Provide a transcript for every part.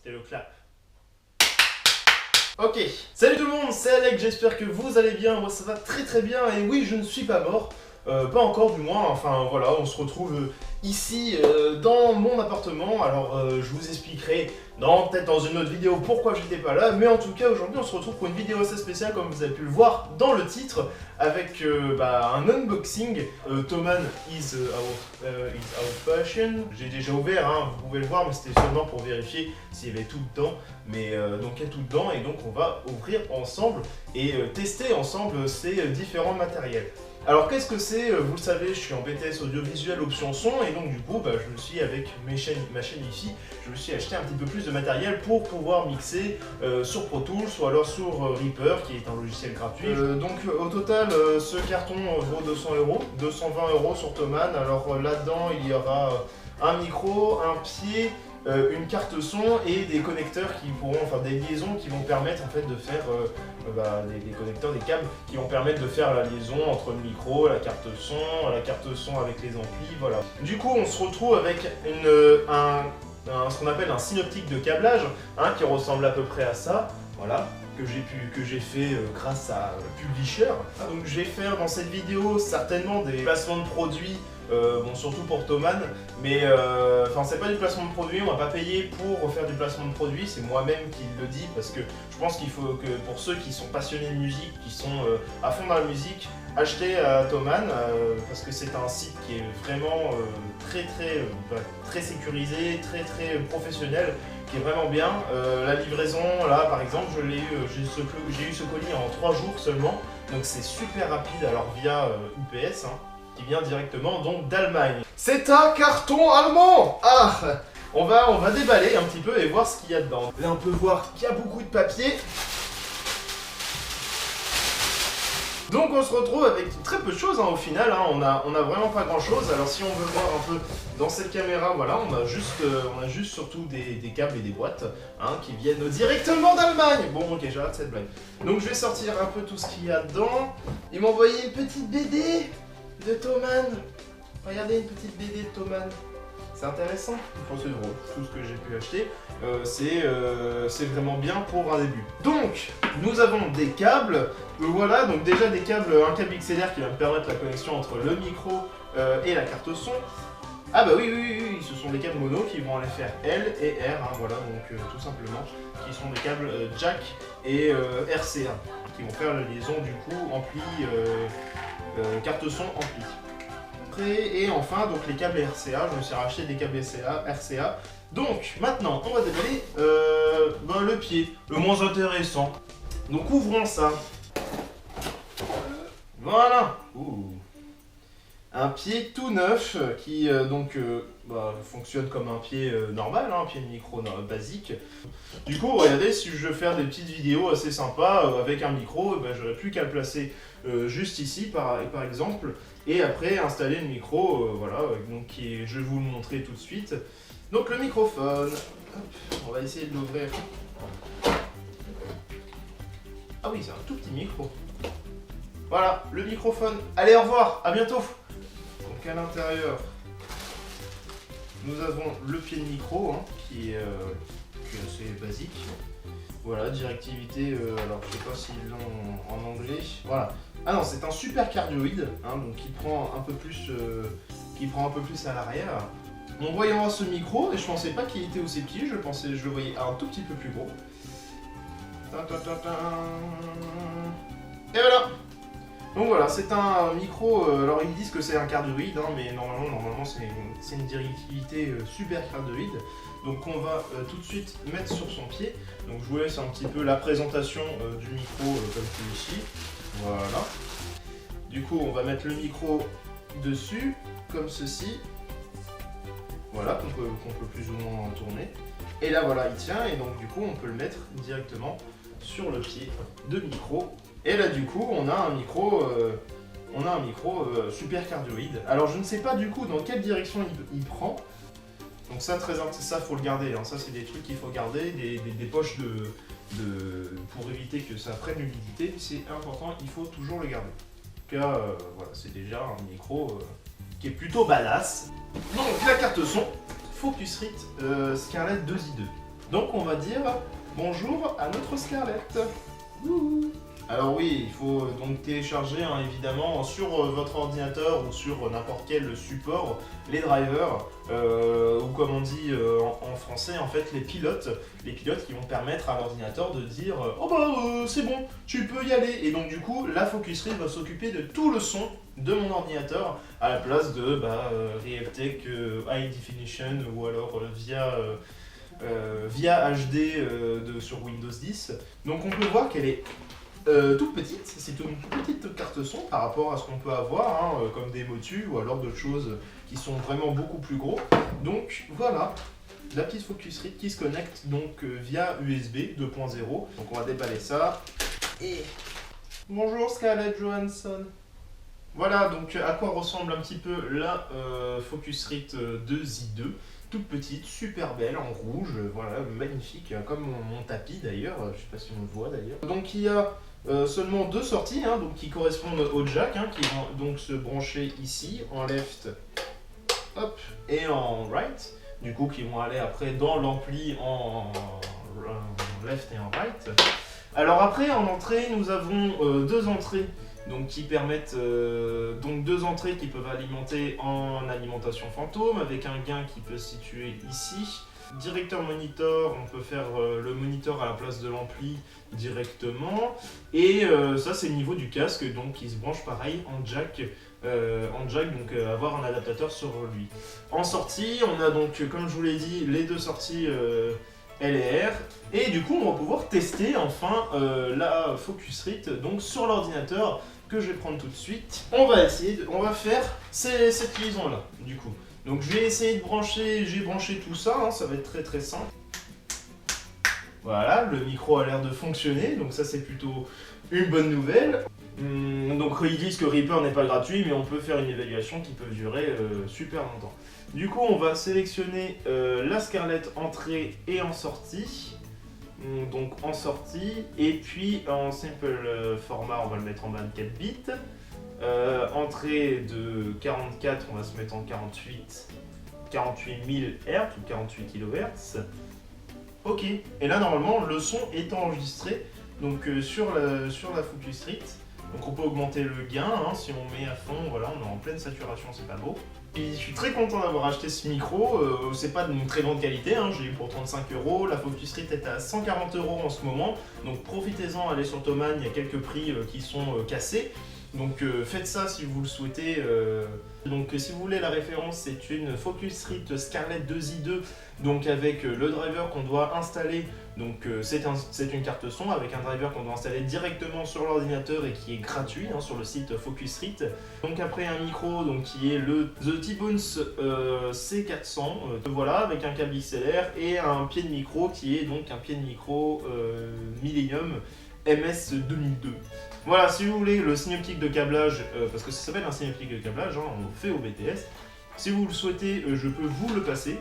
C'était le clap. Ok, salut tout le monde, c'est Alec, j'espère que vous allez bien, moi ça va très très bien, et oui, je ne suis pas mort, pas encore du moins, enfin voilà, on se retrouve ici dans mon appartement, alors je vous expliquerai peut-être dans une autre vidéo pourquoi j'étais pas là, mais en tout cas aujourd'hui on se retrouve pour une vidéo assez spéciale comme vous avez pu le voir dans le titre, avec un unboxing, Thomann is out fashion, j'ai déjà ouvert, hein, vous pouvez le voir, mais c'était seulement pour vérifier s'il y avait tout dedans, mais donc il y a tout dedans et donc on va ouvrir ensemble et tester ensemble ces différents matériels. Alors qu'est-ce que c'est? Vous le savez, je suis en BTS audiovisuel option son et donc du coup je me suis avec ma chaîne ici, je me suis acheté un petit peu plus de matériel pour pouvoir mixer sur Pro Tools ou alors sur Reaper qui est un logiciel gratuit. Donc au total ce carton vaut 200 €, 220 € sur Thomann. Alors là-dedans il y aura un micro, un pied, une carte son et des connecteurs qui pourront, enfin des liaisons qui vont permettre en fait de faire des connecteurs, des câbles qui vont permettre de faire la liaison entre le micro, la carte son avec les amplis, voilà. Du coup on se retrouve avec ce qu'on appelle un synoptique de câblage, hein, qui ressemble à peu près à ça, voilà, que j'ai fait grâce à Publisher. Donc je vais faire dans cette vidéo certainement des placements de produits, bon surtout pour Thomann, mais c'est pas du placement de produit, on va pas payer pour faire du placement de produit, c'est moi-même qui le dis parce que je pense qu'il faut que pour ceux qui sont passionnés de musique, qui sont à fond dans la musique, acheter à Thomann parce que c'est un site qui est vraiment très sécurisé, très professionnel, qui est vraiment bien. La livraison, là par exemple, j'ai eu ce colis en 3 jours seulement, donc c'est super rapide, alors via UPS, hein, qui vient directement donc d'Allemagne. C'est un carton allemand. Ah, on va déballer un petit peu et voir ce qu'il y a dedans. Là on peut voir qu'il y a beaucoup de papier. Donc on se retrouve avec très peu de choses, hein, au final, hein, on a vraiment pas grand chose. Alors si on veut voir un peu dans cette caméra, voilà, on a juste surtout des câbles et des boîtes, hein, qui viennent directement d'Allemagne. Bon ok, j'arrête cette blague. Donc je vais sortir un peu tout ce qu'il y a dedans. Ils m'ont envoyé une petite BD de Thomann. Regardez, une petite BD de Thomann. C'est intéressant, c'est drôle, tout ce que j'ai pu acheter, c'est vraiment bien pour un début. Donc, nous avons des câbles, voilà, donc déjà des câbles, un câble XLR qui va me permettre la connexion entre le micro et la carte son. Ah bah oui, ce sont des câbles mono qui vont aller faire L et R, hein, voilà, donc tout simplement, qui sont des câbles jack et RCA, qui vont faire la liaison du coup ampli, carte son ampli. Et enfin donc les câbles RCA, je me suis racheté des câbles RCA. Donc maintenant on va déballer le pied, le moins intéressant. Donc ouvrons ça. Voilà. Un pied tout neuf qui fonctionne comme un pied normal, hein, un pied de micro basique. Du coup regardez, si je veux faire des petites vidéos assez sympas avec un micro, j'aurais plus qu'à le placer juste ici par exemple, et après installer le micro, voilà, donc je vais vous le montrer tout de suite. Donc le microphone, hop, on va essayer de l'ouvrir. Ah oui, c'est un tout petit micro. Voilà, le microphone. Allez, au revoir, à bientôt. Donc à l'intérieur, nous avons le pied de micro, hein, qui est assez basique. Voilà, directivité, alors je sais pas s'ils l'ont en anglais. Voilà. Ah non, c'est un super cardioïde, hein, donc qui prend un peu plus à l'arrière. En voyant ce micro, et je pensais pas qu'il était aussi petit, je le voyais un tout petit peu plus gros. Et voilà. Donc voilà, c'est un micro, alors ils disent que c'est un cardioïde, hein, mais normalement c'est une directivité super cardioïde. Donc on va tout de suite mettre sur son pied. Donc je vous laisse un petit peu la présentation du micro comme celui-ci. Voilà. Du coup on va mettre le micro dessus, comme ceci. Voilà, qu'on peut plus ou moins tourner. Et là voilà, il tient, et donc du coup on peut le mettre directement sur le pied de micro. Et là du coup on a un micro super cardioïde. Alors je ne sais pas du coup dans quelle direction il prend. Donc ça faut le garder, hein. Ça c'est des trucs qu'il faut garder, des poches pour éviter que ça prenne l'humidité, c'est important, il faut toujours le garder. En tout cas, voilà, c'est déjà un micro qui est plutôt badass. Donc la carte son, Focusrite Scarlett 2i2. Donc on va dire bonjour à notre Scarlett. Wouhou. Alors oui, il faut donc télécharger évidemment sur votre ordinateur ou sur n'importe quel support les drivers, ou comme on dit en français en fait les pilotes qui vont permettre à l'ordinateur de dire oh bah c'est bon, tu peux y aller. Et donc du coup la Focusrite va s'occuper de tout le son de mon ordinateur à la place de Realtek High Definition ou alors via HD sur Windows 10. Donc on peut voir qu'elle est toute petite, c'est une petite carte son par rapport à ce qu'on peut avoir, comme des motus ou alors d'autres choses qui sont vraiment beaucoup plus gros. Donc voilà, la petite Focusrite qui se connecte donc via USB 2.0. Donc on va déballer ça. Et bonjour Scarlett Johansson. Voilà donc à quoi ressemble un petit peu la Focusrite 2i2. Toute petite, super belle, en rouge, voilà, magnifique, comme mon tapis d'ailleurs, je sais pas si on le voit d'ailleurs. Donc il y a seulement 2 sorties, donc, qui correspondent au jack, qui vont donc se brancher ici, en left, hop, et en right, du coup qui vont aller après dans l'ampli en left et en right. Alors après, en entrée, nous avons 2 entrées. Donc qui permettent donc 2 entrées qui peuvent alimenter en alimentation fantôme avec un gain qui peut se situer ici. Directeur monitor, on peut faire le moniteur à la place de l'ampli directement. Et ça c'est le niveau du casque donc qui se branche pareil en jack. Donc avoir un adaptateur sur lui. En sortie, on a donc comme je vous l'ai dit les 2 sorties LR, et du coup on va pouvoir tester enfin la Focusrite donc sur l'ordinateur que je vais prendre tout de suite. On va faire cette liaison là du coup. Donc je vais essayer de brancher, j'ai branché tout ça, ça va être très simple. Voilà, le micro a l'air de fonctionner, donc ça c'est plutôt une bonne nouvelle. Donc ils disent que Reaper n'est pas gratuit, mais on peut faire une évaluation qui peut durer super longtemps. Du coup on va sélectionner la Scarlett entrée et en sortie. Donc en sortie, et puis en simple format on va le mettre en 24 bits. Entrée de 44, on va se mettre en 48 000 Hz ou 48 kHz. Ok, et là normalement le son est enregistré donc sur la Focusrite. Donc on peut augmenter le gain, si on met à fond, voilà, on est en pleine saturation, c'est pas beau. Et je suis très content d'avoir acheté ce micro, c'est pas d'une très grande qualité, j'ai eu pour 35 €, la Focusrite est à 140 € en ce moment, donc profitez-en, allez sur Thomann, il y a quelques prix qui sont cassés. Donc faites ça si vous le souhaitez. Donc si vous voulez la référence, c'est une Focusrite Scarlett 2i2, donc avec le driver qu'on doit installer. Donc c'est une carte son avec un driver qu'on doit installer directement sur l'ordinateur et qui est gratuit sur le site Focusrite. Donc après un micro donc, qui est le The T-Bones C400, voilà, avec un câble XLR et un pied de micro qui est donc un pied de micro Millennium MS 2002. Voilà, si vous voulez le signe optique de câblage, parce que ça s'appelle un signe optique de câblage, on le fait au BTS. Si vous le souhaitez, je peux vous le passer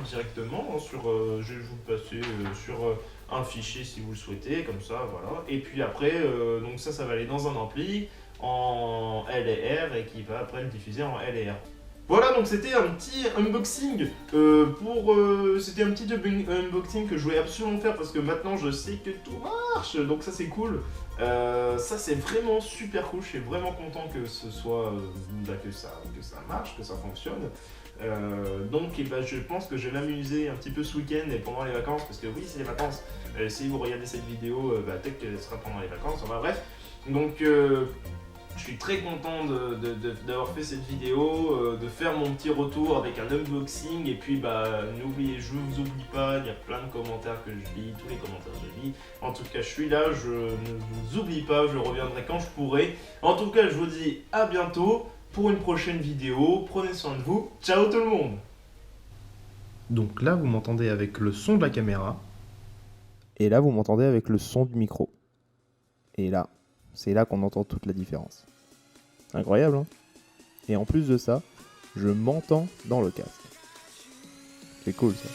directement. Je vais vous le passer sur un fichier si vous le souhaitez, comme ça, voilà. Et puis après, donc ça va aller dans un ampli en LR et qui va après le diffuser en LR. Voilà, donc c'était un petit unboxing c'était un petit unboxing que je voulais absolument faire parce que maintenant je sais que tout marche, donc ça c'est cool. Ça c'est vraiment super cool, je suis vraiment content que ce soit que ça marche, que ça fonctionne. Donc je pense que je vais m'amuser un petit peu ce week-end et pendant les vacances, parce que oui c'est les vacances, si vous regardez cette vidéo, peut-être qu'elle sera pendant les vacances, enfin bref. Donc je suis très content d'avoir fait cette vidéo, de faire mon petit retour avec un unboxing, et puis je vous oublie pas, il y a plein de commentaires que je lis, tous les commentaires que je lis. En tout cas je suis là, je ne vous oublie pas, je reviendrai quand je pourrai. En tout cas je vous dis à bientôt pour une prochaine vidéo, prenez soin de vous, ciao tout le monde. Donc là vous m'entendez avec le son de la caméra, et là vous m'entendez avec le son du micro. Et là, c'est là qu'on entend toute la différence. Incroyable, hein? Et en plus de ça, je m'entends dans le casque. C'est cool ça.